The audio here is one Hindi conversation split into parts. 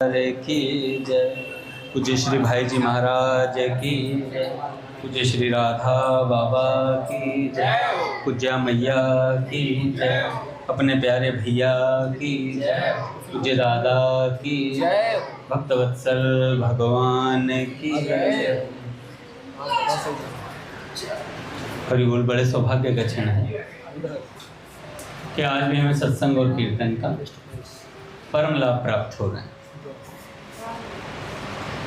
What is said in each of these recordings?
की जय। पूज्य श्री भाई जी महाराज की जय। पूज्य श्री राधा बाबा की जय। पूज्य मैया की जय। अपने प्यारे भैया की जय। पूज्य दादा की जय। भक्तवत्सल भगवान की जय। हरि बोल। बड़े सौभाग्य का क्षण है कि आज भी हमें सत्संग और कीर्तन का परम लाभ प्राप्त हो रहा है।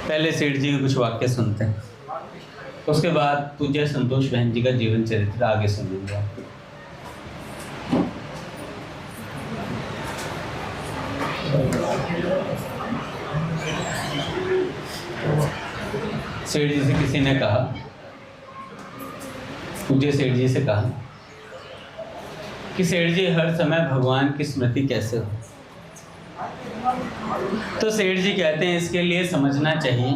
पहले सेठ जी के कुछ वाक्य सुनते हैं, उसके बाद पूज्य संतोष बहन जी का जीवन चरित्र आगे सुनेंगे। सेठ जी से किसी ने कहा, पूज्य सेठ जी से कहा कि सेठ जी हर समय भगवान की स्मृति कैसे हो। तो सेठ जी कहते हैं इसके लिए समझना चाहिए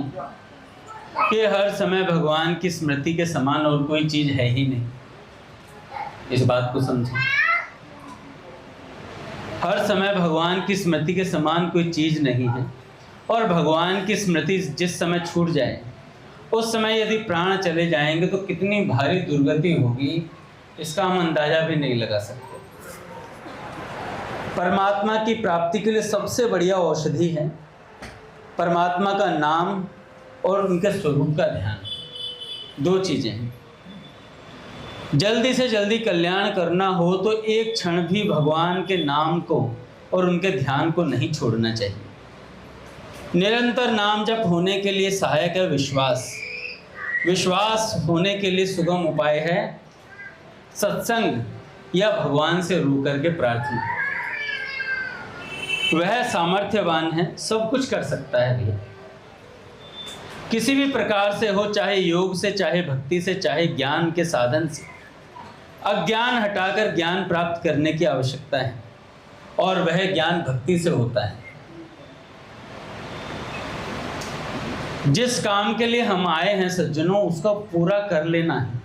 कि हर समय भगवान की स्मृति के समान और कोई चीज है ही नहीं। इस बात को समझें। हर समय भगवान की स्मृति के समान कोई चीज नहीं है, और भगवान की स्मृति जिस समय छूट जाए उस समय यदि प्राण चले जाएंगे तो कितनी भारी दुर्गति होगी, इसका हम अंदाजा भी नहीं लगा सकते। परमात्मा की प्राप्ति के लिए सबसे बढ़िया औषधि है परमात्मा का नाम और उनके स्वरूप का ध्यान। दो चीजें हैं। जल्दी से जल्दी कल्याण करना हो तो एक क्षण भी भगवान के नाम को और उनके ध्यान को नहीं छोड़ना चाहिए। निरंतर नाम जप होने के लिए सहायक है विश्वास। विश्वास होने के लिए सुगम उपाय है सत्संग या भगवान से रू करके प्रार्थना। वह सामर्थ्यवान है, सब कुछ कर सकता है भैया। किसी भी प्रकार से हो, चाहे योग से, चाहे भक्ति से, चाहे ज्ञान के साधन से। अज्ञान हटाकर ज्ञान प्राप्त करने की आवश्यकता है, और वह ज्ञान भक्ति से होता है। जिस काम के लिए हम आए हैं सज्जनों, उसका पूरा कर लेना है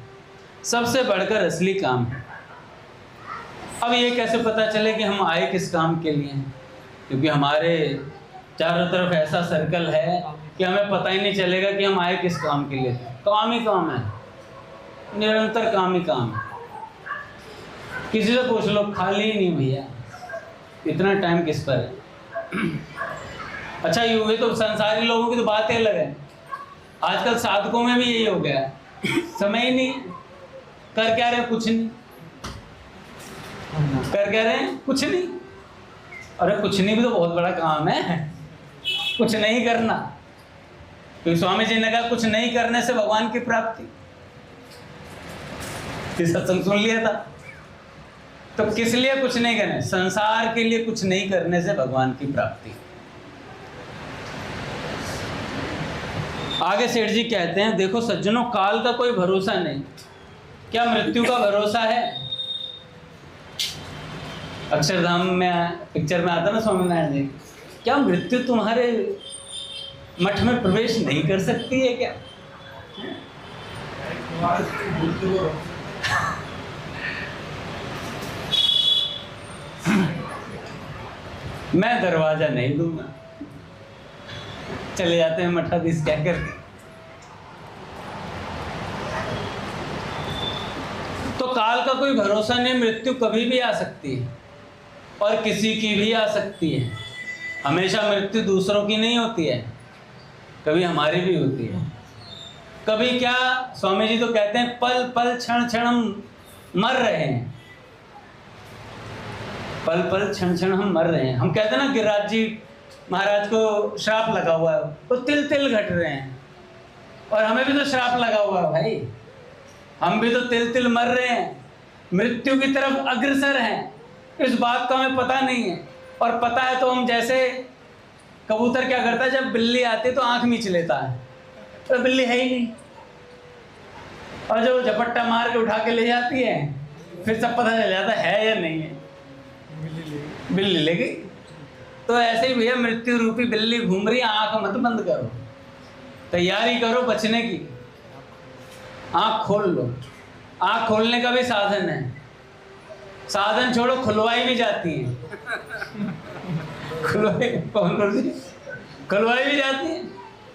सबसे बढ़कर असली काम है। अब ये कैसे पता चले कि हम आए किस काम के लिए हैं? क्योंकि हमारे चारों तरफ ऐसा सर्कल है कि हमें पता ही नहीं चलेगा कि हम आए किस काम के लिए। काम ही काम है, निरंतर काम ही काम है। किसी से पूछ लो, खाली ही नहीं भैया, इतना टाइम किस पर है। अच्छा ये तो संसारी लोगों की तो बात ही अलग है। आजकल साधकों में भी यही हो गया है, समय ही नहीं। कर क्या रहे? कुछ नहीं। कर क्या रहे? कुछ नहीं। अरे कुछ नहीं भी तो बहुत बड़ा काम है, कुछ नहीं करना। तो स्वामी जी ने कहा कुछ नहीं करने से भगवान की प्राप्ति। सत्संग सुन लिया था। तो किस लिए कुछ नहीं करने? संसार के लिए कुछ नहीं करने से भगवान की प्राप्ति। आगे सेठ जी कहते हैं, देखो सज्जनों, काल का कोई भरोसा नहीं। क्या मृत्यु का भरोसा है? अक्षरधाम में पिक्चर में आता ना स्वामी नारायण जी, क्या मृत्यु तुम्हारे मठ में प्रवेश नहीं कर सकती है क्या? मैं दरवाजा नहीं दूंगा। चले जाते हैं मठाधीश क्या करके। तो काल का कोई भरोसा नहीं, मृत्यु कभी भी आ सकती है और किसी की भी आ सकती है। हमेशा मृत्यु दूसरों की नहीं होती है, कभी हमारी भी होती है। कभी क्या, स्वामी जी तो कहते हैं पल पल क्षण क्षण हम मर रहे हैं। पल पल क्षण क्षण हम मर रहे हैं। हम कहते हैं ना गिरिराज जी महाराज को श्राप लगा हुआ है, वो तिल तिल घट रहे हैं, और हमें भी तो श्राप लगा हुआ है भाई। हम भी तो तिल तिल मर रहे हैं, मृत्यु की तरफ अग्रसर हैं। इस बात का हमें पता नहीं है, और पता है तो हम जैसे कबूतर क्या करता है, जब बिल्ली आती है तो आंख मीच लेता है, तो बिल्ली है ही नहीं, और जब झपट्टा मार के उठा के ले जाती है फिर सब पता चल जाता है या नहीं है। बिल्ली ले गई। तो ऐसे ही भैया मृत्यु रूपी बिल्ली घूम रही है। आंख मत बंद करो, तैयारी करो बचने की। आंख खोल लो। आंख खोलने का भी साधन है। साधन छोड़ो, खुलवाई भी जाती है। खुलवाई कौन कर दी? खुलवाई भी जाती है।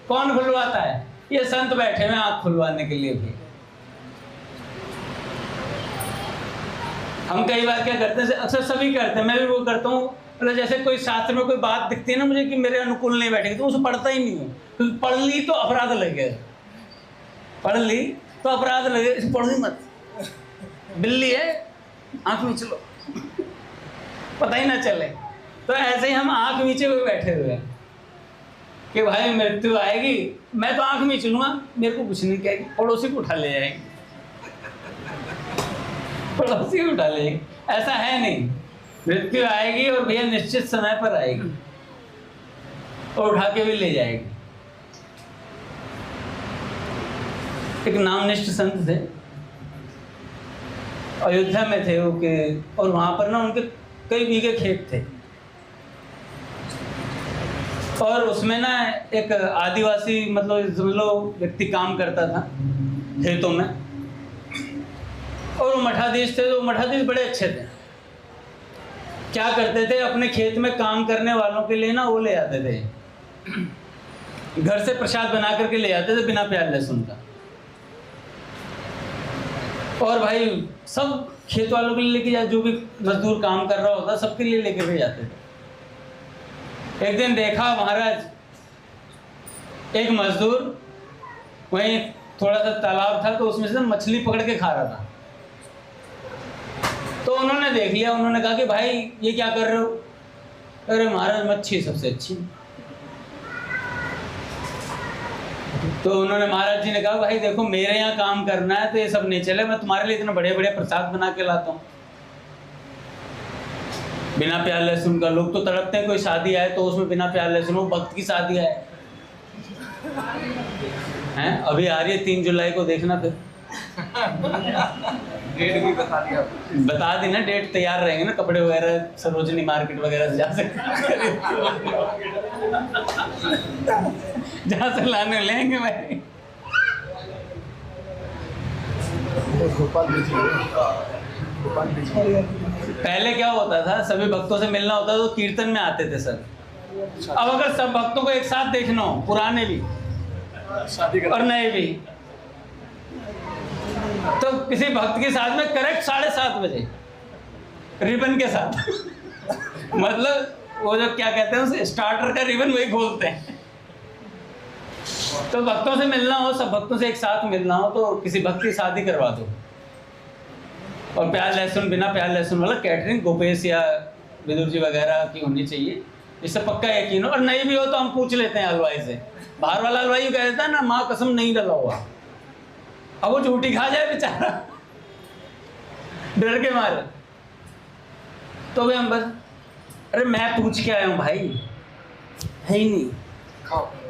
कौन खुलवाता है? ये संत बैठे हुए आंख खुलवाने के लिए भी। हम कई बार क्या करते हैं, अक्सर सभी करते हैं, मैं भी वो करता हूँ, मतलब जैसे कोई शास्त्र में कोई बात दिखती है ना मुझे कि मेरे अनुकूल नहीं बैठेगी, तो उसे पढ़ता ही नहीं हूँ, क्योंकि पढ़ ली तो अपराध लगे, पढ़ ली तो अपराध लगे, इसे पढ़ ही मत। बिल्ली है, आंख नीचे लो, पता ही ना चले। तो ऐसे ही हम आंख नीचे हुए बैठे हुए हैं कि भाई मृत्यु आएगी, मैं तो आंख नीचे लूंगा, मेरे को कुछ नहीं कहेगी, पड़ोसी को उठा ले जाएगी, पड़ोसी को उठा ले जाएगी। ऐसा है नहीं, मृत्यु आएगी और भैया निश्चित समय पर आएगी और उठा के भी ले जाएगी। एक नामनिष्ठ संत थे, अयोध्या में थे वो के, और वहां पर ना उनके कई बीघे खेत थे, और उसमें ना एक आदिवासी मतलब समझ लो व्यक्ति काम करता था खेतों में, और वो मठाधीश थे। तो मठाधीश बड़े अच्छे थे, क्या करते थे, अपने खेत में काम करने वालों के लिए ना वो ले आते थे, घर से प्रसाद बना करके ले आते थे बिना प्याज लहसुन का, और भाई सब खेत वालों के लिए लेके जाते, जो भी मजदूर काम कर रहा होता सबके लिए लेके भी जाते थे। एक दिन देखा महाराज, एक मजदूर वहीं थोड़ा सा तालाब था तो उसमें से मछली पकड़ के खा रहा था। तो उन्होंने देख लिया, उन्होंने कहा कि भाई ये क्या कर रहे हो? अरे महाराज मच्छी सबसे अच्छी। तो उन्होंने, महाराज जी ने कहा भाई देखो मेरे यहाँ काम करना है तो ये सब नहीं चले, मैं तुम्हारे लिए इतना बढ़िया बढ़िया प्रसाद बना के लाता हूँ बिना प्याज लहसुन का। लोग तो तड़पते हैं, कोई शादी आए तो उसमें बिना प्याज लहसुन, वो भक्त की शादी आए हैं, अभी आ रही है 3 जुलाई को, देखना फिर डेट भी बता दी ना, डेट तैयार रहेंगे ना, कपड़े वगैरह सरोजनी मार्केट वगैरह से जा सकते जहाँ से लाने लेंगे भाई। पहले क्या होता था, सभी भक्तों से मिलना होता था तो कीर्तन में आते थे सर। अब अगर सब भक्तों को एक साथ देखना हो, पुराने भी और नए भी, तो किसी भक्त के साथ में करेक्ट 7:30 बजे रिबन के साथ मतलब वो जो क्या कहते हैं उसे, स्टार्टर का रिबन वही खोलते हैं। तो भक्तों से मिलना हो, सब भक्तों से एक साथ मिलना हो तो किसी भक्त की शादी करवा दो, और प्याज लहसुन, बिना प्याज लहसुन वाला कैटरिंग गोपेश या विदुर जी वगैरह की होनी चाहिए, इससे पक्का यकीन हो। और नहीं भी हो तो हम पूछ लेते हैं हलवाई से, बाहर वाला हलवाई कह देता है ना माँ कसम नहीं डला हुआ, अब वो झूठी खा जाए बेचारा डर के मारे। तो भी हम बस, अरे मैं पूछ के आया हूँ भाई, है ही नहीं,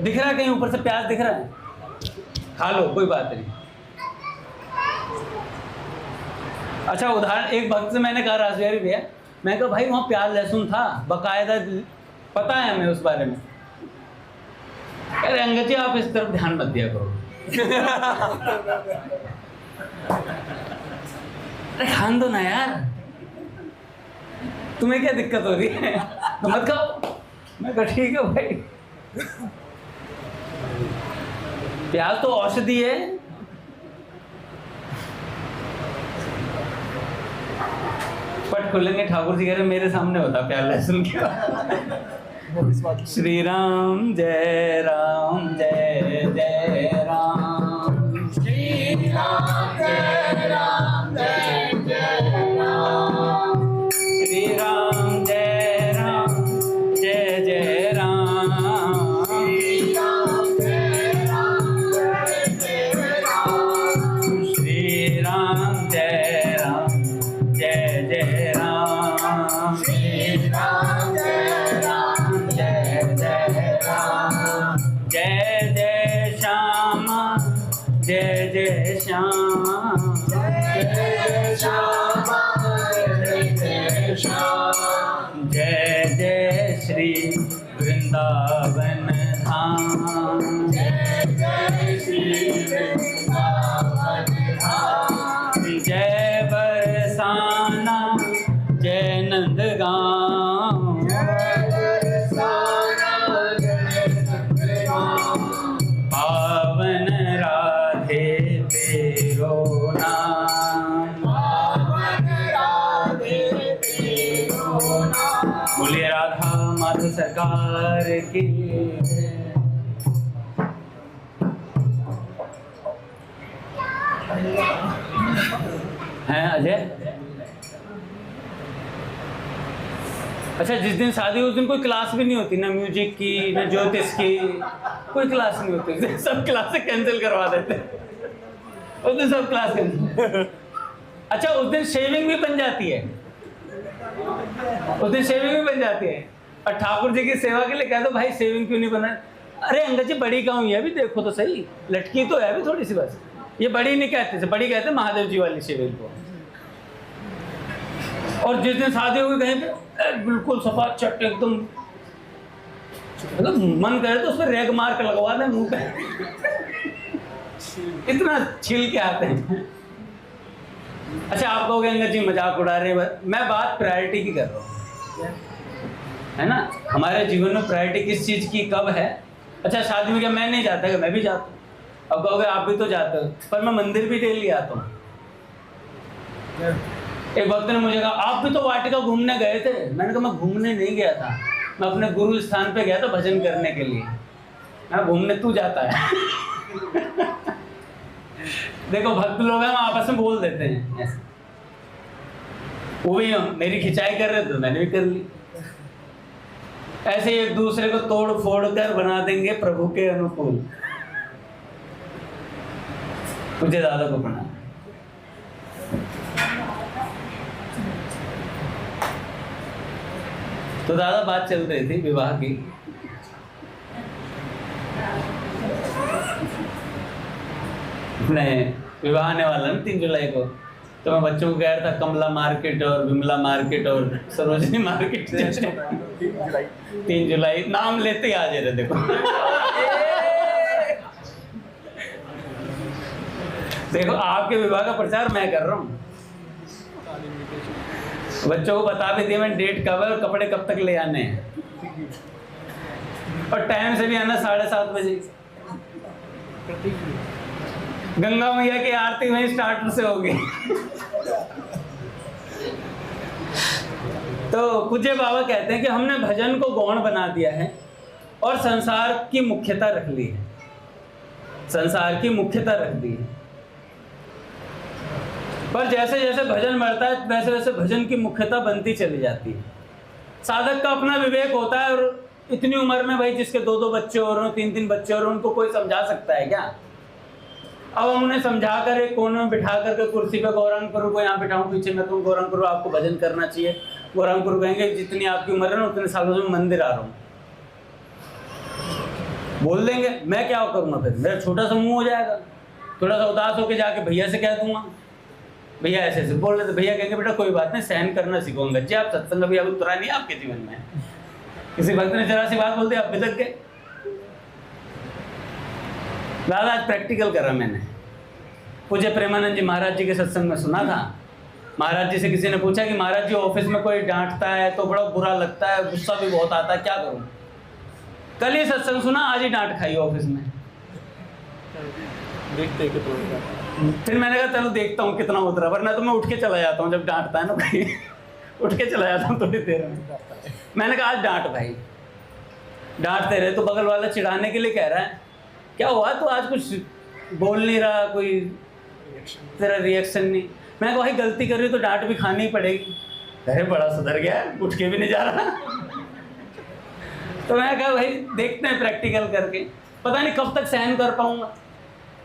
दिख रहा है कहीं ऊपर से प्याज दिख रहा है, खा लो कोई बात नहीं। अच्छा उदाहरण, एक भक्त से मैंने कहा राजबिहारी भैया, मैं कहा भाई वहाँ प्याज लहसुन था बाकायदा, पता है हमें उस बारे में। अरे अंगद जी आप इस तरफ ध्यान मत दिया करो अरे खान दो ना यार, तुम्हें क्या दिक्कत हो रही है, तो मत खाओ। मैं कहा ठीक है भाई, प्याज तो औषधि है। पट खोलेंगे, ठाकुर जी कह रहे मेरे सामने होता प्याज लहसुन क्या। श्री राम जय राम जय जय राम, श्री राम जय राम जय जय राम, श्री राम जय राम जय जय राम, श्री राम जय राम जय जय राम, श्री राम जय राम जय जय राम, श्री राम जय राम जय जय राम। सरकार की हैं अजय। अच्छा, जिस दिन शादी उस दिन कोई क्लास भी नहीं होती, ना म्यूजिक की ना ज्योतिष की, कोई क्लास नहीं होती। उस दिन सब क्लासें कैंसिल करवा देते, उस दिन सब क्लास कैंसिल। अच्छा, उस दिन शेविंग भी बन जाती है, उस दिन शेविंग भी बन जाती है। और ठाकुर जी की सेवा के लिए कह दो भाई शेविंग क्यों नहीं बना। अरे अंगद जी बड़ी कहाँ हुई है अभी, देखो तो सही, लटकी तो है अभी थोड़ी सी बस। ये बड़ी नहीं कहते, बड़ी कहते महादेव जी वाली शेविंग को। और जिस दिन शादी होगी कहीं पे बिल्कुल सफा चट एकदम, मतलब मन करे तो उस पर रेग मार्क लगवा दे मुंह पे, इतना छिल के आते हैं। अच्छा, आप कहोगे अंगद जी मजाक उड़ा रहे हैं, मैं बात प्रायोरिटी की कर रहा हूँ, है ना। हमारे जीवन में प्रायोरिटी किस चीज की कब है। अच्छा, शादी में क्या मैं नहीं जाता, मैं भी जाता हूँ। अब कहोगे आप भी तो जाते हो, पर मैं मंदिर भी डेली आता हूँ। एक वक्त ने मुझे कहा आप भी तो वाटिका घूमने गए थे। मैंने कहा मैं घूमने नहीं गया था, मैं अपने गुरु स्थान पे गया था भजन करने के लिए। मैं घूमने तू जाता है। देखो भक्त लोग हैं, हम आपस में बोल देते हैं ऐसे। वो भी मेरी खिंचाई कर रहे थे, मैंने भी कर ली। ऐसे एक दूसरे को तोड़ फोड़ कर बना देंगे प्रभु के अनुकूल। मुझे दादा को प्रणाम। तो दादा बात चल रही थी विवाह की। नहीं, विवाह आने वाला ना 3 जुलाई को, तो मैं बच्चों को कह रहा था कमला मार्केट और विमला मार्केट और सरोजनी मार्केट। 3 जुलाई नाम लेते ही आ जा रहे देखो। देखो आपके विवाह का प्रचार मैं कर रहा हूँ, बच्चों को बता भी दिया मैंने डेट कब है और कपड़े कब तक ले आने हैं, और टाइम से भी आना 7:30 बजे। गंगा मैया की आरती वहीं स्टार्ट से होगी। तो पूज्य बाबा कहते हैं कि हमने भजन को गौण बना दिया है और संसार की मुख्यता रख ली है, संसार की मुख्यता रख दी है। पर जैसे जैसे भजन बढ़ता है वैसे वैसे भजन की मुख्यता बनती चली जाती है। साधक का अपना विवेक होता है, और इतनी उम्र में भाई जिसके 2-2 बच्चे हो रहे हो, 3-3 बच्चे हो रहे हो, उनको कोई समझा सकता है क्या। अब हम उन्हें समझा कर एक कोने में बिठा करके कुर्सी पे गौरांग गुरु को यहाँ बिठाऊं पीछे में, तुम गौरांग गुरु आपको भजन करना चाहिए। गौरांग गुरु कहेंगे जितनी आपकी उम्र है ना उतने सालों से मैं मंदिर आ रहा हूँ, बोल देंगे। मैं क्या करूँगा फिर, मेरा छोटा सा मुंह हो जाएगा, थोड़ा सा उदास होकर जाके भैया से कह दूंगा, भैया ऐसे ऐसे बोल रहे थे। भैया कहेंगे बेटा कोई बात नहीं, सहन करना सीखोगे जी, आप सत्संग अभी अभी उतरा नहीं आपके जीवन में। किसी भक्त ने जरा सी बात बोल दी आप बिदक गए। दादा आज प्रैक्टिकल करा मैंने। पूज्य प्रेमानंद जी महाराज जी के सत्संग में सुना था, महाराज जी से किसी ने पूछा कि महाराज जी ऑफिस में कोई डांटता है तो बड़ा बुरा लगता है, गुस्सा भी बहुत आता है, क्या करूं। कल ही सत्संग सुना, आज ही डांट खाई ऑफिस में। देखते फिर मैंने कहा चलो देखता हूँ कितना उतरा, वरना तो मैं उठ के चला जाता हूँ जब डांटता है ना भाई। उठ के चला जाता हूँ थोड़ी देर में। मैंने कहा आज डांट भाई, डांटते रहे। तो बगल वाला चिढ़ाने के लिए कह रहा है क्या हुआ, तो आज कुछ बोल नहीं रहा, कोई तेरा रिएक्शन नहीं। मैंने कहा भाई गलती कर रही तो डांट भी खानी ही पड़ेगी। अरे बड़ा सुधर गया, उठ के भी नहीं जा रहा। तो मैंने कहा भाई देखते हैं प्रैक्टिकल करके, पता नहीं कब तक सहन कर पाऊंगा।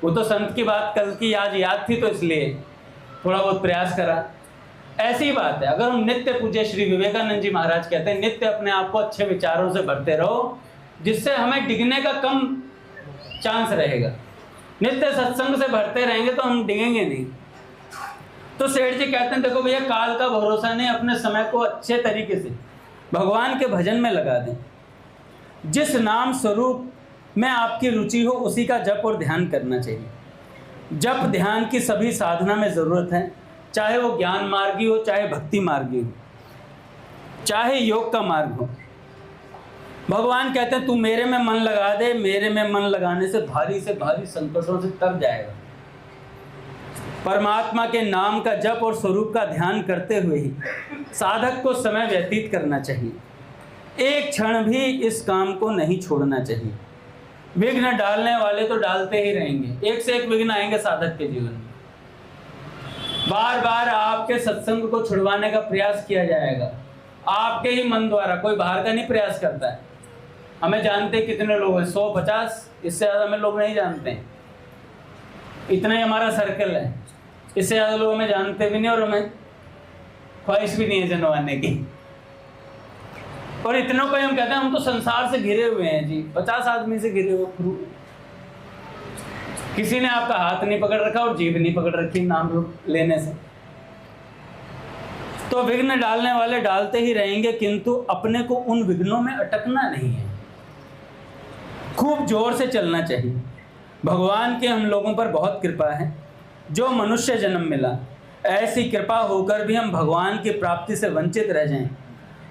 वो तो संत की बात कल की आज याद थी तो इसलिए थोड़ा बहुत प्रयास करा। ऐसी ही बात है, अगर हम नित्य पूज्य श्री विवेकानंद जी महाराज कहते हैं नित्य अपने आप को अच्छे विचारों से भरते रहो, जिससे हमें डिगने का कम चांस रहेगा। नित्य सत्संग से भरते रहेंगे तो हम डिगेंगे नहीं। तो सेठ जी कहते हैं देखो भैया काल का भरोसा नहीं, अपने समय को अच्छे तरीके से भगवान के भजन में लगा दें। जिस नाम स्वरूप में आपकी रुचि हो उसी का जप और ध्यान करना चाहिए। जप ध्यान की सभी साधना में ज़रूरत है, चाहे वो ज्ञान मार्गी हो, चाहे भक्ति मार्गी हो, चाहे योग का मार्ग हो। भगवान कहते हैं तू मेरे में मन लगा दे, मेरे में मन लगाने से भारी संकटों से तर जाएगा। परमात्मा के नाम का जप और स्वरूप का ध्यान करते हुए ही साधक को समय व्यतीत करना चाहिए। एक क्षण भी इस काम को नहीं छोड़ना चाहिए। विघ्न डालने वाले तो डालते ही रहेंगे, एक से एक विघ्न आएंगे साधक के जीवन में। बार बार आपके सत्संग को छुड़वाने का प्रयास किया जाएगा, आपके ही मन द्वारा, कोई बाहर का नहीं प्रयास करता है। हमें जानते कितने लोग हैं, 100-50, इससे ज़्यादा हमें लोग नहीं जानते हैं। इतना ही हमारा सर्कल है, इससे ज़्यादा लोग हमें जानते भी नहीं और हमें ख्वाहिश भी नहीं है जनवाने की। और इतनों को हम कहते हैं हम तो संसार से घिरे हुए हैं जी, 50 आदमी से घिरे हुए। किसी ने आपका हाथ नहीं पकड़ रखा और जीभ नहीं पकड़ रखी नाम लेने से। तो विघ्न डालने वाले डालते ही रहेंगे, किंतु अपने को उन विघ्नों में अटकना नहीं है, खूब जोर से चलना चाहिए। भगवान की हम लोगों पर बहुत कृपा है, जो मनुष्य जन्म मिला, ऐसी कृपा होकर भी हम भगवान की प्राप्ति से वंचित रह जाएं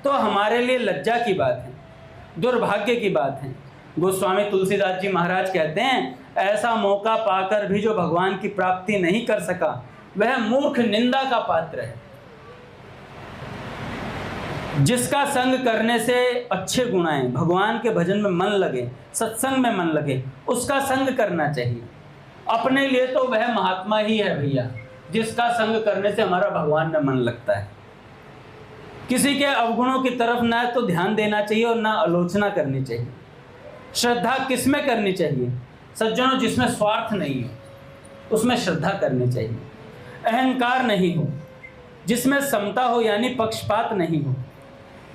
तो हमारे लिए लज्जा की बात है, दुर्भाग्य की बात है। गोस्वामी तुलसीदास जी महाराज कहते हैं, ऐसा मौका पाकर भी जो भगवान की प्राप्ति नहीं कर सका वह मूर्ख निंदा का पात्र है। जिसका संग करने से अच्छे गुण आए, भगवान के भजन में मन लगे, सत्संग में मन लगे, उसका संग करना चाहिए। अपने लिए तो वह महात्मा ही है भैया, जिसका संग करने से हमारा भगवान में मन लगता है। किसी के अवगुणों की तरफ ना तो ध्यान देना चाहिए और ना आलोचना करनी चाहिए। श्रद्धा किसमें करनी चाहिए? सज्जनों, जिसमें स्वार्थ नहीं हो उसमें श्रद्धा करनी चाहिए। अहंकार नहीं हो, जिसमें समता हो यानी पक्षपात नहीं हो,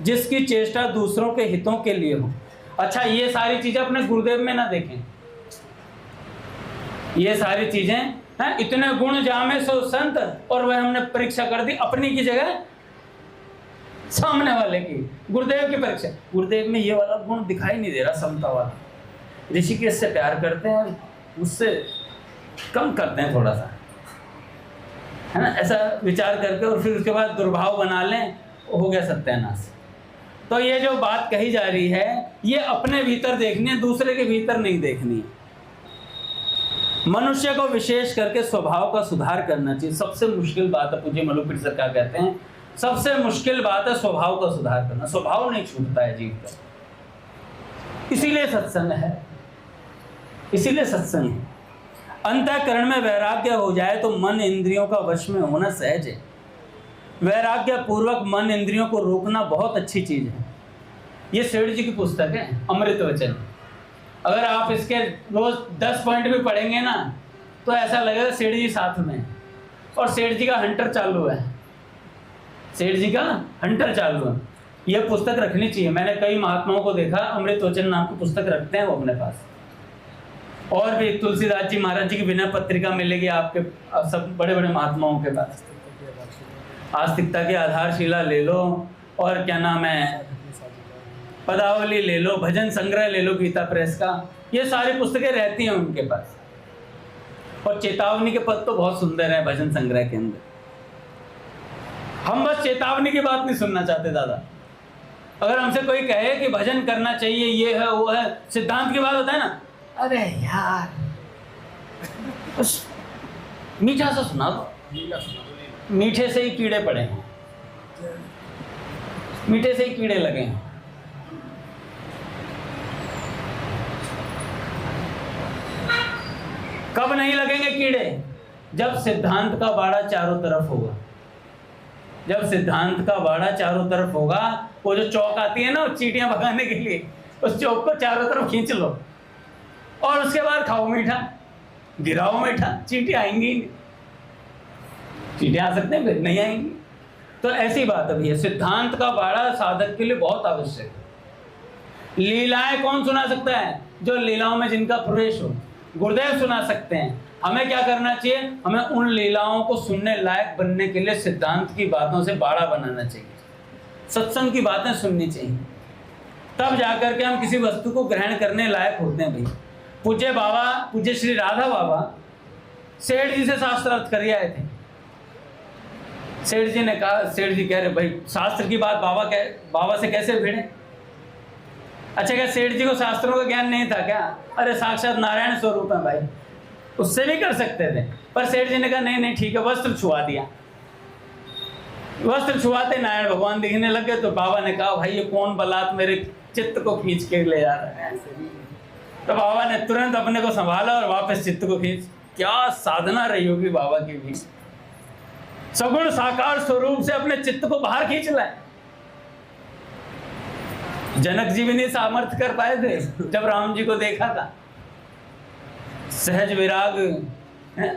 जिसकी चेष्टा दूसरों के हितों के लिए हो। अच्छा, ये सारी चीजें अपने गुरुदेव में ना देखें। ये सारी चीजें हैं, इतने गुण जामे सो संत, और वह हमने परीक्षा कर दी अपनी की जगह सामने वाले की। गुरुदेव की परीक्षा, गुरुदेव में ये वाला गुण दिखाई नहीं दे रहा, समता वाला। ऋषिकेश से प्यार करते हैं, उससे कम करते हैं थोड़ा सा, है ना, ऐसा विचार करके, और फिर उसके बाद दुर्भाव बना लें, हो गया सत्यानाश। तो ये जो बात कही जा रही है, ये अपने भीतर देखनी है, दूसरे के भीतर नहीं देखनी है। मनुष्य को विशेष करके स्वभाव का सुधार करना चाहिए। सबसे मुश्किल बात है, पूज्य मलुपीर सरकार कहते हैं, सबसे मुश्किल बात है स्वभाव का सुधार करना। स्वभाव नहीं छूटता है जीव का, इसीलिए सत्संग है, इसीलिए सत्संग है। अंतःकरण में वैराग्य हो जाए तो मन इंद्रियों का वश में होना सहज है। वैराग्य पूर्वक मन इंद्रियों को रोकना बहुत अच्छी चीज है। ये सेठ जी की पुस्तक है, अमृत वचन। अगर आप इसके रोज 10 पॉइंट भी पढ़ेंगे ना, तो ऐसा लगेगा सेठ जी साथ में, और सेठ जी का हंटर चालू है, सेठ जी का हंटर चालू है। यह पुस्तक रखनी चाहिए। मैंने कई महात्माओं को देखा, अमृत वचन नाम की पुस्तक रखते हैं वो अपने पास। और भी तुलसीदास जी महाराज जी की विनय पत्रिका मिलेगी आपके सब बड़े बड़े महात्माओं के पास। आस्तिकता की आधारशिला ले लो, और क्या नाम है, पदावली ले लो, भजन संग्रह ले लो गीता प्रेस का, ये सारी पुस्तकें रहती हैं उनके पास। और चेतावनी के पद तो बहुत सुंदर है भजन संग्रह के अंदर। हम बस चेतावनी की बात नहीं सुनना चाहते दादा। अगर हमसे कोई कहे कि भजन करना चाहिए, ये है वो है, सिद्धांत की बात होता है ना, अरे यार बस मीठा सा सुना दो। मीठे से ही कीड़े पड़े हैं, मीठे से ही कीड़े लगे हैं। कब नहीं लगेंगे कीड़े? जब सिद्धांत का बाड़ा चारों तरफ होगा। जब सिद्धांत का बाड़ा चारों तरफ होगा, वो जो चौक आती है ना चींटियां भगाने के लिए, उस चौक को चारों तरफ खींच लो और उसके बाद खाओ मीठा, गिराओ मीठा, चींटियां आएंगी नहीं। चींटियां आ सकते हैं, फिर नहीं आएंगी। तो ऐसी बात अभी है, सिद्धांत का बाड़ा साधक के लिए बहुत आवश्यक है। लीलाएं कौन सुना सकता है? जो लीलाओं में जिनका प्रवेश हो। गुरुदेव सुना सकते हैं। हमें क्या करना चाहिए? हमें उन लीलाओं को सुनने लायक बनने के लिए सिद्धांत की बातों से बाड़ा बनाना चाहिए, सत्संग की बातें सुननी चाहिए, तब जाकर के हम किसी वस्तु को ग्रहण करने लायक होते हैं। भाई पूज्य बाबा, पूज्य श्री राधा बाबा सेठ जी से शास्त्रार्थ कर आए थे। सेठ जी ने कहा, सेठ जी कह रहे भाई शास्त्र की बात बाबा से कैसे भिड़े? अच्छा, क्या सेठ जी को शास्त्रों का ज्ञान नहीं था क्या? अरे साक्षात नारायण स्वरूप है भाई, उससे भी कर सकते थे। पर सेठ जी ने कहा नहीं नहीं ठीक है, वस्त्र छुआ दिया। वस्त्र छुआते नारायण भगवान दिखने लगे तो बाबा ने कहा भाई ये कौन बलात् मेरे चित्त को खींच के ले जा रहा है। तो बाबा ने तुरंत अपने को संभाला और वापस चित्त को खींच। क्या साधना रही होगी बाबा की भी, सगुण साकार स्वरूप से अपने चित्त को बाहर खींच लाए। जनक जी भी नहीं सामर्थ्य कर पाए थे जब राम जी को देखा था। सहज विराग है?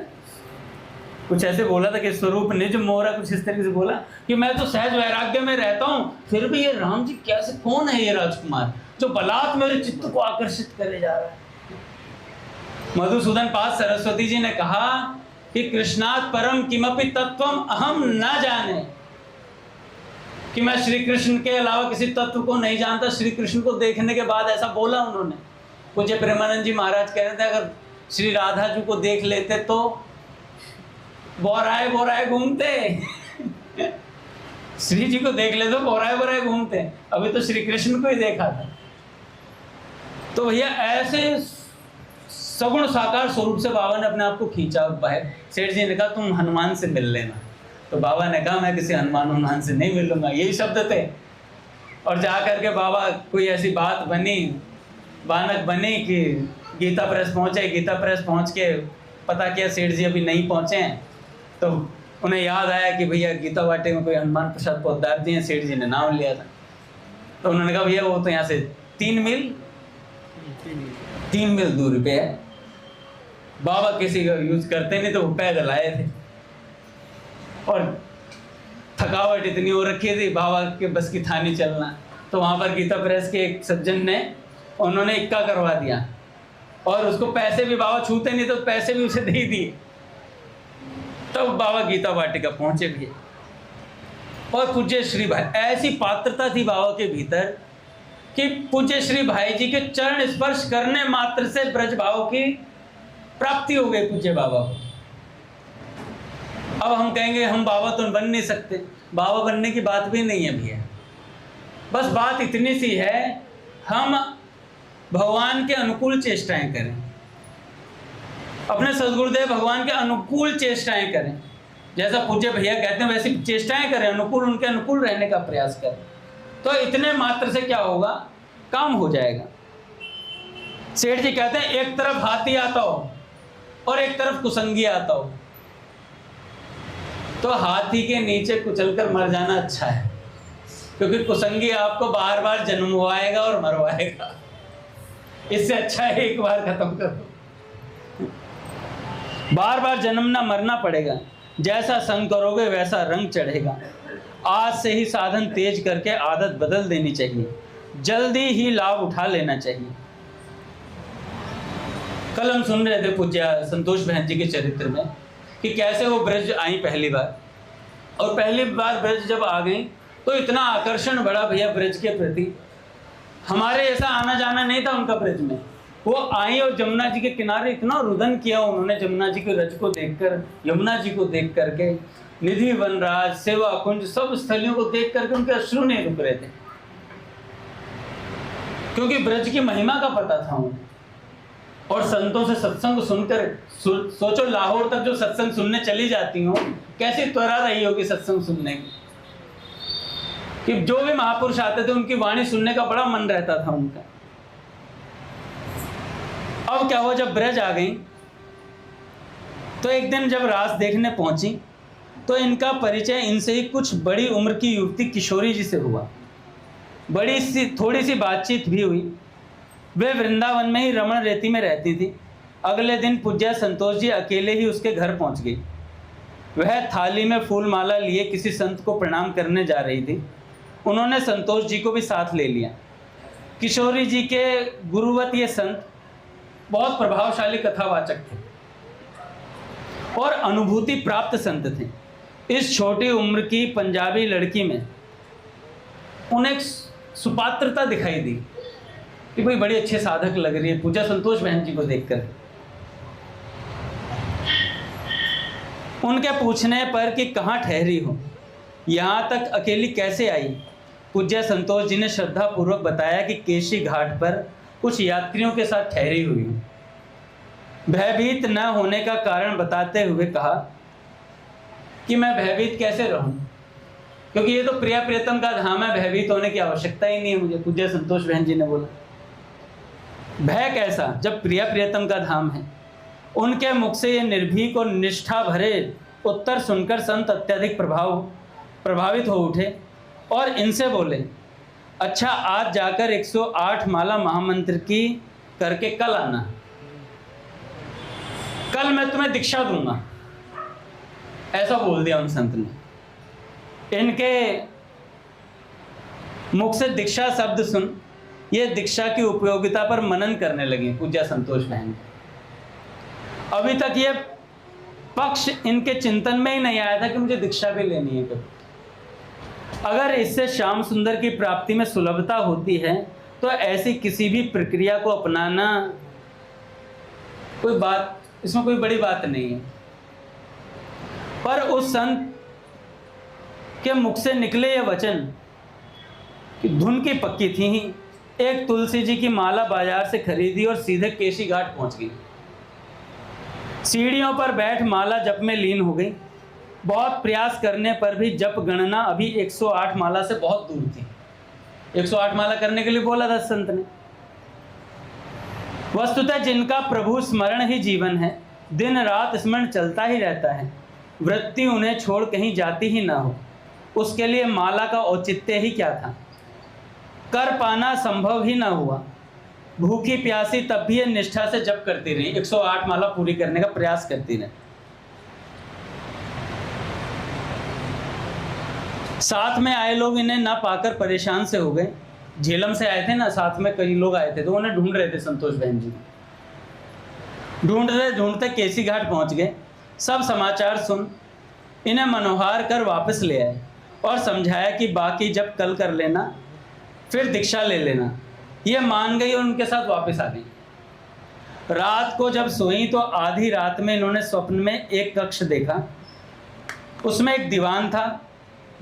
कुछ ऐसे बोला था कि स्वरूप निज मोरा, कुछ इस तरीके से बोला कि मैं तो सहज वैराग्य में रहता हूं, फिर भी ये राम जी कैसे, कौन है ये राजकुमार जो बलात् मेरे चित्त को आकर्षित करे जा रहा है। मधुसूदन पाद सरस्वती जी ने कहा कि कृष्णात् परम किमपि तत्वम अहम न जाने, कि मैं श्री कृष्ण के अलावा किसी तत्व को नहीं जानता। श्री कृष्ण को देखने के बाद ऐसा बोला उन्होंने। पूज्य प्रेमानंद जी महाराज कह रहे थे अगर श्री राधा जी को देख लेते तो बोराए बोराए घूमते श्री जी को देख ले तो बोराए बोराए घूमते। अभी तो श्री कृष्ण को ही देखा था। तो भैया ऐसे सगुण साकार स्वरूप से बाबा ने अपने आप को खींचा बाहर। सेठ जी ने कहा तुम हनुमान से मिल लेना। तो बाबा ने कहा मैं किसी हनुमान से नहीं मिलूंगा, यही शब्द थे। और जा करके बाबा कोई ऐसी बात बनी, बानक बनी कि गीता प्रेस पहुंचे। गीता प्रेस पहुंच के पता किया सेठ जी अभी नहीं पहुंचे हैं। तो उन्हें याद आया कि भैया गीता वाटे में कोई हनुमान प्रसाद पोद्दार जी हैं, सेठ जी ने नाम लिया था। तो उन्होंने कहा भैया वो तो यहाँ से 3 मील दूर पे है। बाबा किसी का यूज करते नहीं तो वो पैदल आए थे और थकावट इतनी हो रखी थी, बाबा के बस की था नहीं चलना। तो वहाँ पर गीता प्रेस के एक सज्जन ने उन्होंने इक्का करवा दिया और उसको पैसे भी, बाबा छूते नहीं तो पैसे भी उसे दे दिए। तब बाबा गीता वाटिका पहुंचे भी। और पूज्य श्री भाई, ऐसी पात्रता थी बाबा के भीतर कि पूज्य श्री भाई जी के चरण स्पर्श करने मात्र से ब्रज भाव की प्राप्ति हो गई पूज्य बाबा को। अब हम कहेंगे हम बाबा तो बन नहीं सकते, बाबा बनने की बात भी नहीं है भैया। बस बात इतनी सी है, हम भगवान के अनुकूल चेष्टाएं करें, अपने सदगुरुदेव भगवान के अनुकूल चेष्टाएं करें। जैसा पूज्य भैया कहते हैं वैसी चेष्टाएं करें, अनुकूल, उनके अनुकूल रहने का प्रयास करें। तो इतने मात्र से क्या होगा, काम हो जाएगा। सेठ जी कहते हैं एक तरफ हाथी आता हो और एक तरफ कुसंगी आता हो तो हाथी के नीचे कुचलकर मर जाना अच्छा है, क्योंकि कुसंगी आपको बार बार जन्मवाएगा और मरवाएगा। इससे अच्छा है एक बार खत्म करो, बार बार जन्मना मरना पड़ेगा। जैसा संग करोगे वैसा रंग चढ़ेगा। आज से ही साधन तेज करके आदत बदल देनी चाहिए, जल्दी ही लाभ उठा लेना चाहिए। कल हम सुन रहे थे पूज्य संतोष बहन जी के चरित्र में कि कैसे वो ब्रज आई पहली बार, और पहली बार ब्रज जब आ गई तो इतना आकर्षण बढ़ा भैया ब्रज के प्रति। हमारे ऐसा आना जाना नहीं था उनका ब्रज में। वो आई और जमुना जी के किनारे इतना रुदन किया उन्होंने, जमुना जी के रज को देखकर, यमुना जी को देख करके, निधि वनराज, सेवा कुंज, सब स्थलियों को देख करके उनके अश्रु नहीं रुक रहे थे, क्योंकि ब्रज की महिमा का पता था उन्हें। और संतों से सत्संग सुनकर, सोचो लाहौर तक जो सत्संग सुनने चली जाती हो, कैसी त्वरा रही होगी सत्संग सुनने की, कि जो भी महापुरुष आते थे उनकी वाणी सुनने का बड़ा मन रहता था उनका। अब क्या हुआ, जब ब्रज आ गई तो एक दिन जब रास देखने पहुंची तो इनका परिचय इनसे ही कुछ बड़ी उम्र की युवती किशोरी जी से हुआ। बड़ी सी थोड़ी सी बातचीत भी हुई। वे वृंदावन में ही रमण रेती में रहती थी। अगले दिन पूज्य संतोष जी अकेले ही उसके घर पहुंच गई। वह थाली में फूल माला लिए किसी संत को प्रणाम करने जा रही थी। उन्होंने संतोष जी को भी साथ ले लिया। किशोरी जी के गुरुवत ये संत बहुत प्रभावशाली कथावाचक थे और अनुभूति प्राप्त संत थे। इस छोटी उम्र की पंजाबी लड़की में उन्हें एक सुपात्रता दिखाई दी कि भाई बड़ी अच्छे साधक लग रही है पूजा संतोष बहन जी को देखकर। उनके पूछने पर कि कहाँ ठहरी हो, यहाँ तक अकेली कैसे आई, पूज्य संतोष जी ने श्रद्धा पूर्वक बताया कि केशी घाट पर कुछ यात्रियों के साथ ठहरी हुई। भयभीत न होने का कारण बताते हुए कहा कि मैं भयभीत कैसे रहूं, क्योंकि ये तो प्रिया प्रियतम का धाम है, भयभीत होने की आवश्यकता ही नहीं है मुझे। पूज्य संतोष बहन जी ने बोला भय कैसा, जब प्रिया प्रियतम का धाम है। उनके मुख से ये निर्भीक और निष्ठा भरे उत्तर सुनकर संत अत्यधिक प्रभावित हो उठे और इनसे बोले, अच्छा आज जाकर 108 माला महामंत्र की करके कल आना, कल मैं तुम्हें दीक्षा दूंगा। ऐसा बोल दिया उन संत ने। इनके मुख से दीक्षा शब्द सुन ये दीक्षा की उपयोगिता पर मनन करने लगे पूज्य संतोष बहन। अभी तक ये पक्ष इनके चिंतन में ही नहीं आया था कि मुझे दीक्षा भी लेनी है कभी। अगर इससे श्याम सुंदर की प्राप्ति में सुलभता होती है तो ऐसी किसी भी प्रक्रिया को अपनाना कोई बात, इसमें कोई बड़ी बात नहीं है। पर उस संत के मुख से निकले ये वचन कि धुन की पक्की थी ही। एक तुलसी जी की माला बाजार से खरीदी और सीधे केशी घाट पहुंच गई। सीढ़ियों पर बैठ माला जप में लीन हो गई। बहुत प्रयास करने पर भी जप गणना अभी 108 माला से बहुत दूर थी। 108 माला करने के लिए बोला था संत ने। वस्तुतः जिनका प्रभु स्मरण ही जीवन है, दिन रात स्मरण चलता ही रहता है, वृत्ति उन्हें छोड़ कहीं जाती ही ना हो, उसके लिए माला का औचित्य ही क्या था। कर पाना संभव ही ना हुआ। भूखी प्यासी तब भी ये निष्ठा से जप करती रही, 108 माला पूरी करने का प्रयास करती रही। साथ में आए लोग इन्हें ना पाकर परेशान से हो गए। झेलम से आए थे ना, साथ में कई लोग आए थे तो उन्हें ढूंढ रहे थे संतोष बहन जी। ढूंढते ढूंढते केसी घाट पहुंच गए। सब समाचार सुन इन्हें मनोहार कर वापस ले आए और समझाया कि बाकी जब कल कर लेना, फिर दीक्षा ले लेना। ये मान गई और उनके साथ वापस आ गई। रात को जब सोई तो आधी रात में इन्होंने स्वप्न में एक कक्ष देखा। उसमें एक दीवान था।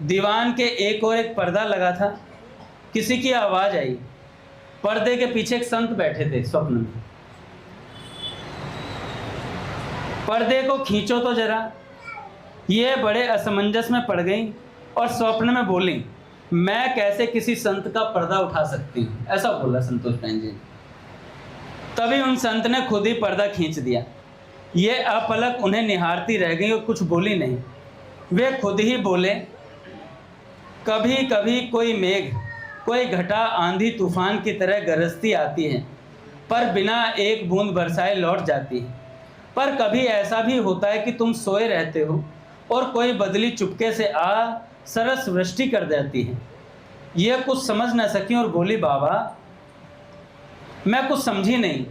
दीवान के एक और एक पर्दा लगा था। किसी की आवाज आई। पर्दे के पीछे एक संत बैठे थे स्वप्न में। पर्दे को खींचो तो जरा। ये बड़े असमंजस में पड़ गई और स्वप्न में बोली, मैं कैसे किसी संत का पर्दा उठा सकती हूँ। ऐसा बोला संतोष बहन जी। तभी उन संत ने खुद ही पर्दा खींच दिया। ये अपलक उन्हें निहारती रह गई और कुछ बोली नहीं। वे खुद ही बोले, कभी कभी कोई मेघ, कोई घटा आंधी तूफान की तरह गरजती आती है पर बिना एक बूंद बरसाए लौट जाती है। पर कभी ऐसा भी होता है कि तुम सोए रहते हो और कोई बदली चुपके से आ सरस वृष्टि कर जाती है। यह कुछ समझ न सकी और बोली, बाबा मैं कुछ समझी नहीं।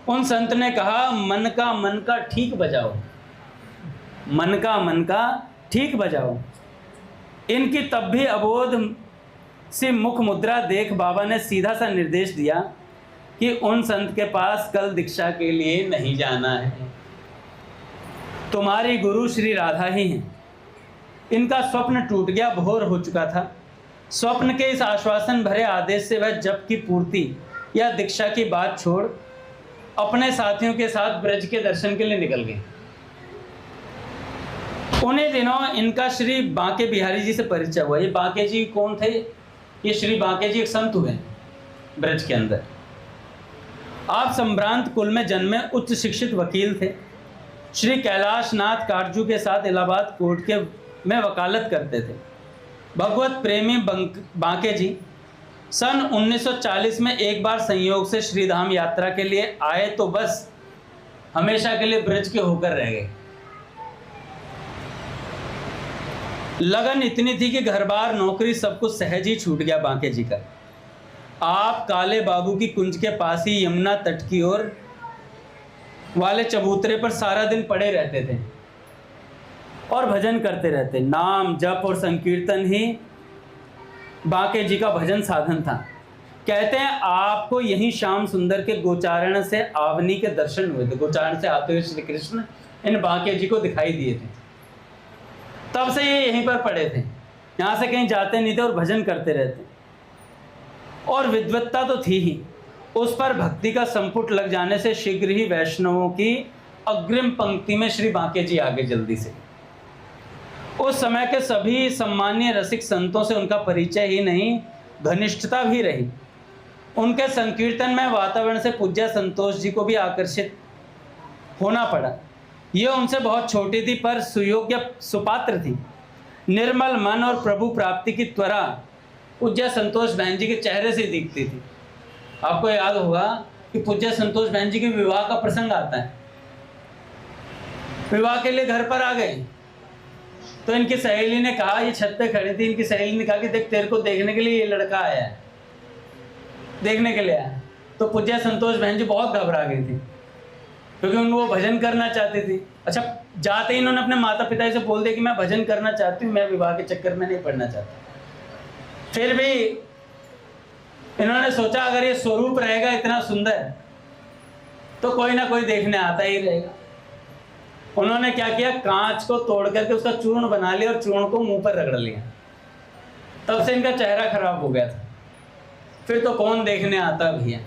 उन संत ने कहा, मन का ठीक बजाओ, मन का ठीक बजाओ। इनकी तब भी अबोध सी मुख मुद्रा देख बाबा ने सीधा सा निर्देश दिया कि उन संत के पास कल दीक्षा के लिए नहीं जाना है। तुम्हारी गुरु श्री राधा ही हैं। इनका स्वप्न टूट गया, भोर हो चुका था। स्वप्न के इस आश्वासन भरे आदेश से वह जप की पूर्ति या दीक्षा की बात छोड़ अपने साथियों के साथ ब्रज के दर्शन के लिए निकल गए। उन्हीं दिनों इनका श्री बांके बिहारी जी से परिचय हुआ। ये बांके जी कौन थे? ये श्री बांके जी एक संत हुए ब्रज के अंदर। आप संभ्रांत कुल में जन्मे उच्च शिक्षित वकील थे। श्री कैलाश नाथ काटजू के साथ इलाहाबाद कोर्ट के में वकालत करते थे। भगवत प्रेमी बांके जी सन 1940 में एक बार संयोग से श्रीधाम यात्रा के लिए आए तो बस हमेशा के लिए ब्रज के होकर रह गए। लगन इतनी थी कि घर बार नौकरी सब कुछ सहज ही छूट गया बांके जी का। आप काले बाबू की कुंज के पास ही यमुना तट की ओर वाले चबूतरे पर सारा दिन पड़े रहते थे और भजन करते रहते। नाम जप और संकीर्तन ही बांके जी का भजन साधन था। कहते हैं आपको यहीं श्याम सुंदर के गोचारण से आवनी के दर्शन हुए थे। गोचारण से आते हुए श्री कृष्ण इन बांके जी को दिखाई दिए थे। तब से ये यहीं पर पड़े थे, यहाँ से कहीं जाते नहीं थे और भजन करते रहते। और विद्वत्ता तो थी ही, उस पर भक्ति का संपुट लग जाने से शीघ्र ही वैष्णवों की अग्रिम पंक्ति में श्री बांके जी आगे जल्दी से। उस समय के सभी सम्मानीय रसिक संतों से उनका परिचय ही नहीं, घनिष्ठता भी रही। उनके संकीर्तन में वातावरण से पूज्य संतोष जी को भी आकर्षित होना पड़ा। ये उनसे बहुत छोटी थी पर सुयोग्य सुपात्र थी। निर्मल मन और प्रभु प्राप्ति की त्वरा पूज्य संतोष बहन जी के चेहरे से दिखती थी। आपको याद होगा कि पूज्य संतोष बहन जी के विवाह का प्रसंग आता है। विवाह के लिए घर पर आ गए तो इनकी सहेली ने कहा, ये छत पे खड़ी थी, इनकी सहेली ने कहा कि देख तेरे को देखने के लिए ये लड़का आया है, देखने के लिए आया। तो पूज्य संतोष बहन जी बहुत घबरा गई थी क्योंकि वो भजन करना चाहती थी। अच्छा, जाते ही इन्होंने अपने माता पिता से बोल दिया कि मैं भजन करना चाहती हूँ, मैं विवाह के चक्कर में नहीं पड़ना चाहता। फिर भी इन्होंने सोचा अगर ये स्वरूप रहेगा इतना सुंदर तो कोई ना कोई देखने आता ही रहेगा। उन्होंने क्या किया, कांच को तोड़ करके उसका चूर्ण बना लिया और चूर्ण को मुंह पर रगड़ लिया। तब से इनका चेहरा खराब हो गया था। फिर तो कौन देखने आता भैया।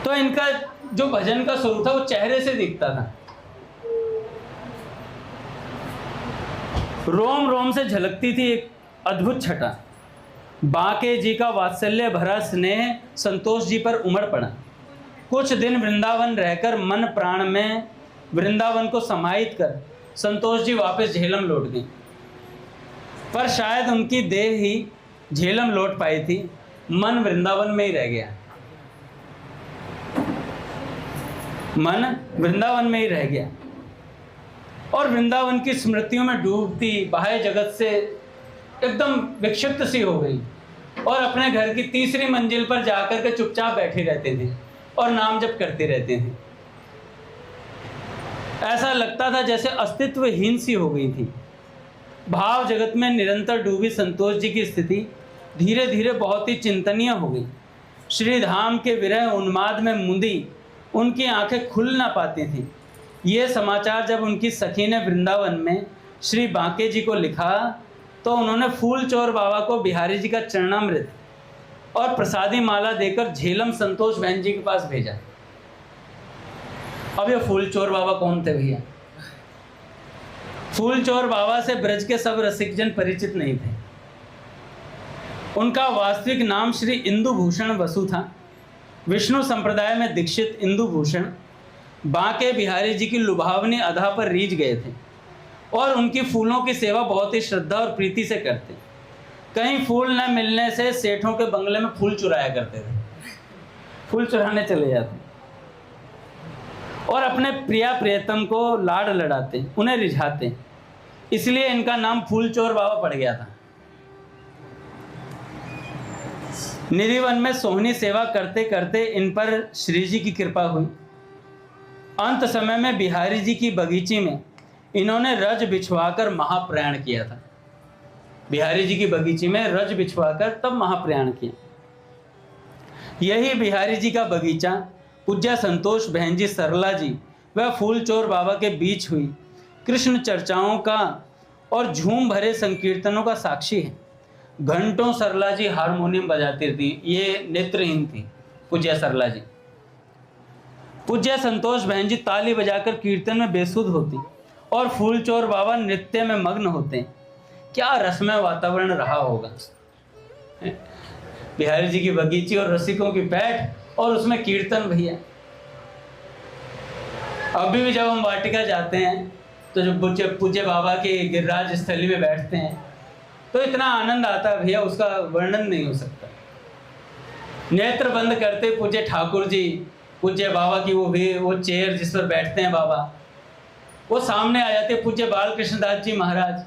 तो इनका जो भजन का स्वरूप था वो चेहरे से दिखता था। रोम रोम से झलकती थी एक अद्भुत छटा। बांके जी का वात्सल्य भरा स्नेह संतोष जी पर उमड़ पड़ा। कुछ दिन वृंदावन रहकर मन प्राण में वृंदावन को समाहित कर संतोष जी वापस झेलम लौट गए। पर शायद उनकी देह ही झेलम लौट पाई थी, मन वृंदावन में ही रह गया। मन वृंदावन में ही रह गया और वृंदावन की स्मृतियों में डूबती बाह्य जगत से एकदम विक्षिप्त सी हो गई और अपने घर की तीसरी मंजिल पर जाकर के चुपचाप बैठे रहते थे और नाम जप करते रहते थे। ऐसा लगता था जैसे अस्तित्वहीन सी हो गई थी। भाव जगत में निरंतर डूबी संतोष जी की स्थिति धीरे धीरे बहुत ही चिंतनीय हो गई। श्री धाम के विरह उन्माद में मुंदी उनकी आंखें खुल ना पाती थी। ये समाचार जब उनकी सखी ने वृंदावन में श्री बांके जी को लिखा तो उन्होंने फूल चोर बाबा को बिहारी जी का चरणामृत और प्रसादी माला देकर झेलम संतोष बहन जी के पास भेजा। अब ये फूल चोर बाबा कौन थे भैया? फूल चोर बाबा से ब्रज के सब रसिकजन परिचित नहीं थे। उनका वास्तविक नाम श्री इंदु भूषण वसु था। विष्णु संप्रदाय में दीक्षित इंदु भूषण बांके बिहारी जी की लुभावनी अधा पर रीझ गए थे और उनकी फूलों की सेवा बहुत ही श्रद्धा और प्रीति से करते। कहीं फूल न मिलने से सेठों के बंगले में फूल चुराया करते थे, फूल चुराने चले जाते और अपने प्रिया प्रियतम को लाड लड़ाते, उन्हें रिझाते। इसलिए इनका नाम फूल चोर बाबा पड़ गया था। निधिवन में सोहनी सेवा करते करते इन पर श्री जी की कृपा हुई। अंत समय में बिहारी जी की बगीची में इन्होंने रज बिछवाकर महाप्रयाण किया था। बिहारी जी की बगीची में रज बिछवाकर तब महाप्रयाण किया। यही बिहारी जी का बगीचा पूज्य संतोष बहन जी सरला जी व फूल चोर बाबा के बीच हुई कृष्ण चर्चाओं का और झूम भरे संकीर्तनों का साक्षी है। घंटों सरला जी हारमोनियम बजाती थी। ये नेत्रहीन थी पूज्य सरला जी। पूज्य संतोष बहन जी ताली बजाकर कीर्तन में बेसुध होती और फूल चोर बाबा नृत्य में मग्न होते। क्या रसमय वातावरण रहा होगा। बिहारी जी की बगीची और रसिकों की बैठ और उसमें कीर्तन भैया। अभी भी जब हम वाटिका जाते हैं तो जब पूज्य बाबा के गिरिराज स्थली में बैठते हैं तो इतना आनंद आता है भैया, उसका वर्णन नहीं हो सकता। नेत्र बंद करते पूज्य ठाकुर जी, पूज्य बाबा की वो चेयर जिस पर बैठते हैं बाबा, वो सामने आ जाते पूज्य बाल कृष्णदास जी महाराज।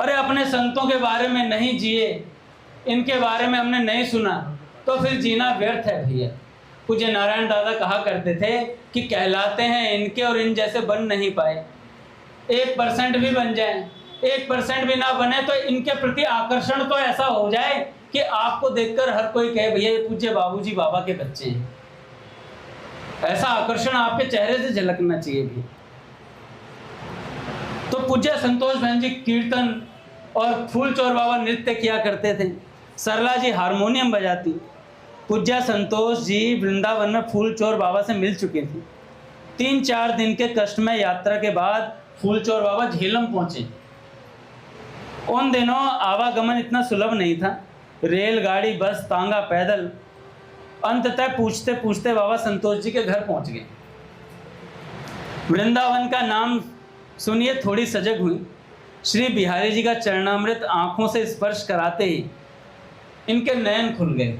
अरे अपने संतों के बारे में नहीं जिए, इनके बारे में हमने नहीं सुना तो फिर जीना व्यर्थ है भैया। पूज्य नारायण दादा कहा करते थे कि कहलाते हैं इनके और इन जैसे बन नहीं पाए। 1% भी बन जाए, 1% भी ना बने तो इनके प्रति आकर्षण तो ऐसा हो जाए कि आपको देखकर हर कोई कहे भैया ये पूज्य बाबूजी बाबा के बच्चे हैं। ऐसा आकर्षण आपके चेहरे से झलकना चाहिए भी। तो पूज्य संतोष बहन जी कीर्तन और फूल चोर बाबा नृत्य किया करते थे। सरला जी हारमोनियम बजाती। पूज्य संतोष जी वृंदावन में फूल चोर बाबा से मिल चुके थे 3-4 दिन के कष्टमय यात्रा के बाद फूलचोर बाबा झेलम पहुंचे। उन दिनों आवागमन इतना सुलभ नहीं था, रेलगाड़ी, बस, तांगा, पैदल। अंततः पूछते पूछते बाबा संतोष जी के घर पहुंच गए। वृंदावन का नाम सुनिए थोड़ी सजग हुई। श्री बिहारी जी का चरणामृत आंखों से स्पर्श कराते ही इनके नयन खुल गए।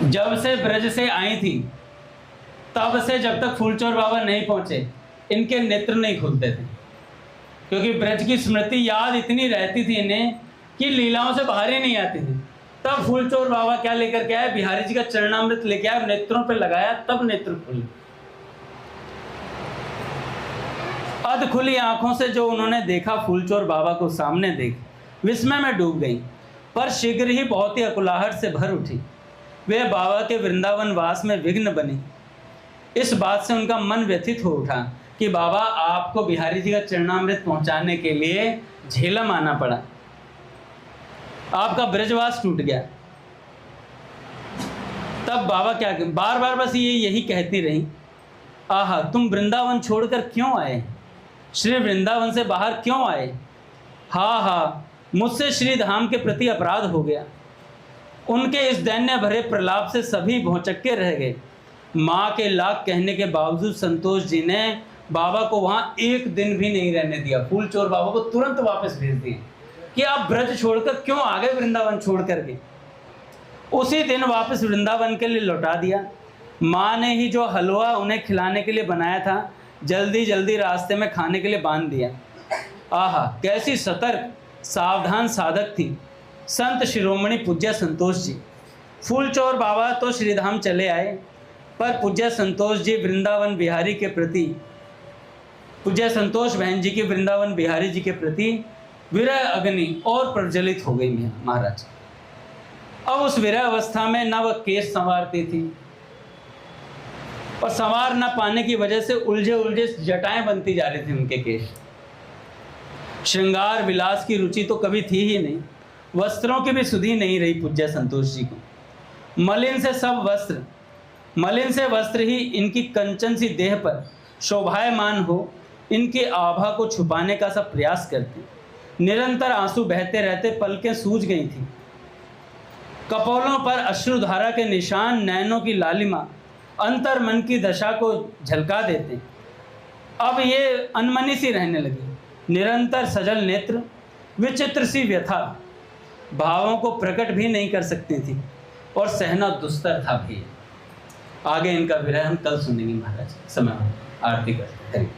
जब से ब्रज से आई थी तब से जब तक फूलचोर बाबा नहीं पहुंचे इनके नेत्र नहीं खुलते थे, क्योंकि ब्रज की स्मृति याद इतनी रहती थी इन्हें कि लीलाओं से बाहर ही नहीं आती थी। तब फूलचोर बाबा क्या लेकर के आए? बिहारी जी का चरणामृत लेके आए, नेत्रों पे लगाया, तब नेत्र खुले। अध खुली आंखों से जो उन्होंने देखा, फूलचोर बाबा को सामने देख विस्मय में डूब गई, पर शीघ्र ही बहुत ही अकुलाहट से भर उठी। वे बाबा के वृंदावन वास में विघ्न बनी। इस बात से उनका मन व्यथित हो उठा कि बाबा, आपको बिहारी जी का चरणामृत पहुंचाने के लिए झेलम आना पड़ा, आपका ब्रजवास टूट गया। तब बाबा क्या बार बार बस यही कहती रही, आहा, तुम वृंदावन छोड़कर क्यों आए? श्री वृंदावन से बाहर क्यों आए? हा, मुझसे श्री धाम के प्रति अपराध हो गया। उनके इस दैन्य भरे प्रलाप से सभी भौचक्के रह गए। माँ के लाख कहने के बावजूद संतोष जी ने बाबा को वहाँ एक दिन भी नहीं रहने दिया। फूलचोर बाबा को तुरंत वापस भेज दिए कि आप ब्रज छोड़कर क्यों आ गए, वृंदावन छोड़ करके। उसी दिन वापस वृंदावन के लिए लौटा दिया। माँ ने ही जो हलवा उन्हें खिलाने के लिए बनाया था, जल्दी जल्दी रास्ते में खाने के लिए बांध दिया। आहा, कैसी सतर्क सावधान साधक थी संत शिरोमणि पूज्य संतोष जी। फूलचोर बाबा तो श्रीधाम चले आए, पर पूज्य संतोष जी वृंदावन बिहारी के प्रति, पूज्य संतोष बहन जी की वृंदावन बिहारी जी के प्रति विरह अग्नि और प्रज्वलित हो गई महाराज। अब उस विरह अवस्था में न वह केश संवारती थी और संवार न पाने की वजह से उलझे उलझे जटाएं बनती जा रही थी उनके केश। श्रृंगार विलास की रुचि तो कभी थी ही नहीं, वस्त्रों की भी सुधि नहीं रही पूज्य संतोष जी को। मलिन से वस्त्र ही इनकी कंचन सी देह पर शोभायमान हो, इनकी आभा को छुपाने का सब प्रयास करती। निरंतर आंसू बहते रहते, पलकें सूज गई थी। कपोलों पर अश्रुधारा के निशान, नैनों की लालिमा अंतर मन की दशा को झलका देते। अब ये अनमनी सी रहने लगी। निरंतर सजल नेत्र, विचित्र सी व्यथा, भावों को प्रकट भी नहीं कर सकती थी और सहना दुस्तर था भी। आगे इनका विरह हम कल सुनेंगे महाराज। समय आरती करें।